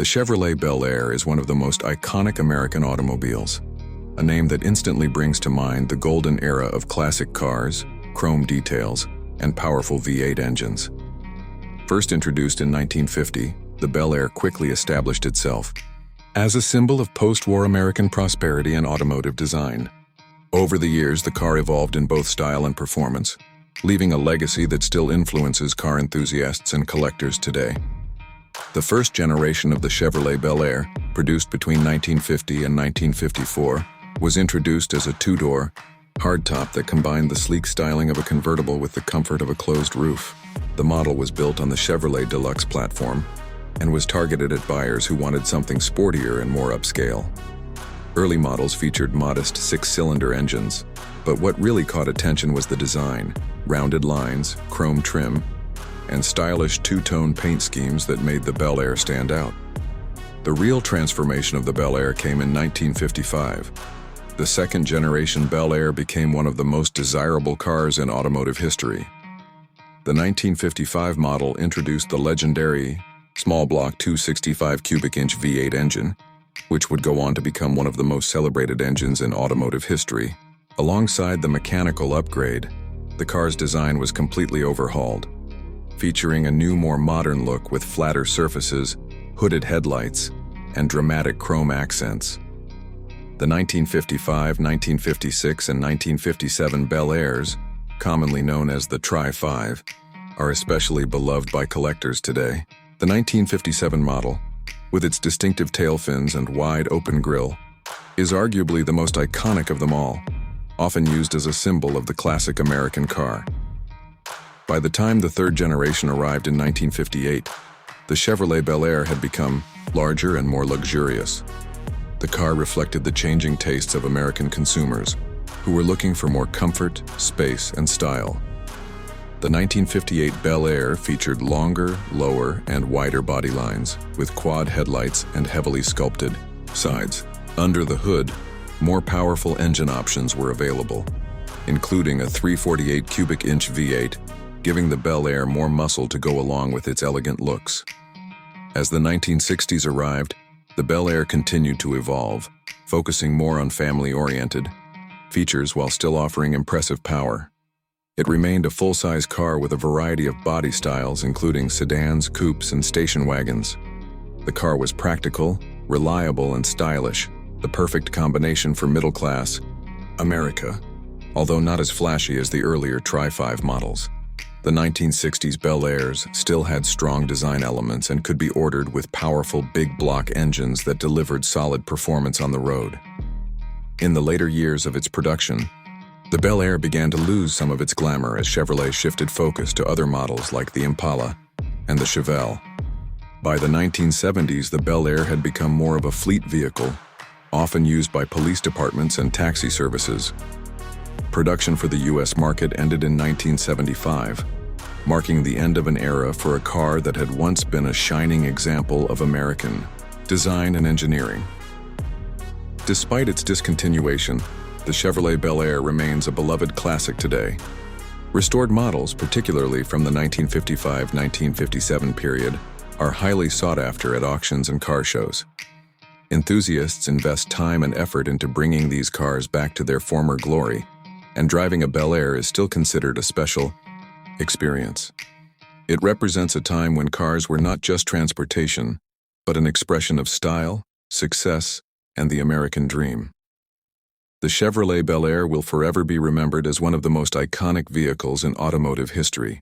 The Chevrolet Bel Air is one of the most iconic American automobiles, a name that instantly brings to mind the golden era of classic cars, chrome details, and powerful V8 engines. First introduced in 1950, the Bel Air quickly established itself as a symbol of post-war American prosperity and automotive design. Over the years, the car evolved in both style and performance, leaving a legacy that still influences car enthusiasts and collectors today. The first generation of the Chevrolet Bel Air, produced between 1950 and 1954, was introduced as a two-door, hardtop that combined the sleek styling of a convertible with the comfort of a closed roof. The model was built on the Chevrolet Deluxe platform and was targeted at buyers who wanted something sportier and more upscale. Early models featured modest six-cylinder engines, but what really caught attention was the design: rounded lines, chrome trim, and stylish two-tone paint schemes that made the Bel Air stand out. The real transformation of the Bel Air came in 1955. The second-generation Bel Air became one of the most desirable cars in automotive history. The 1955 model introduced the legendary small-block 265 cubic-inch V8 engine, which would go on to become one of the most celebrated engines in automotive history. Alongside the mechanical upgrade, the car's design was completely overhauled, featuring a new, more modern look with flatter surfaces, hooded headlights, and dramatic chrome accents. The 1955, 1956, and 1957 Bel Airs, commonly known as the Tri-5, are especially beloved by collectors today. The 1957 model, with its distinctive tail fins and wide open grille, is arguably the most iconic of them all, often used as a symbol of the classic American car. By the time the third generation arrived in 1958, the Chevrolet Bel Air had become larger and more luxurious. The car reflected the changing tastes of American consumers, who were looking for more comfort, space, and style. The 1958 Bel Air featured longer, lower, and wider body lines, with quad headlights and heavily sculpted sides. Under the hood, more powerful engine options were available, including a 348 cubic-inch V8, giving the Bel Air more muscle to go along with its elegant looks. As the 1960s arrived, the Bel Air continued to evolve, focusing more on family-oriented features while still offering impressive power. It remained a full-size car with a variety of body styles, including sedans, coupes, and station wagons. The car was practical, reliable, and stylish, the perfect combination for middle-class America, although not as flashy as the earlier Tri-5 models. The 1960s Bel Airs still had strong design elements and could be ordered with powerful big-block engines that delivered solid performance on the road. In the later years of its production, the Bel Air began to lose some of its glamour as Chevrolet shifted focus to other models like the Impala and the Chevelle. By the 1970s, the Bel Air had become more of a fleet vehicle, often used by police departments and taxi services. Production for the U.S. market ended in 1975, marking the end of an era for a car that had once been a shining example of American design and engineering. Despite its discontinuation, the Chevrolet Bel Air remains a beloved classic today. Restored models, particularly from the 1955-1957 period, are highly sought after at auctions and car shows. Enthusiasts invest time and effort into bringing these cars back to their former glory, and driving a Bel Air is still considered a special experience. It represents a time when cars were not just transportation, but an expression of style, success, and the American dream. The Chevrolet Bel Air will forever be remembered as one of the most iconic vehicles in automotive history.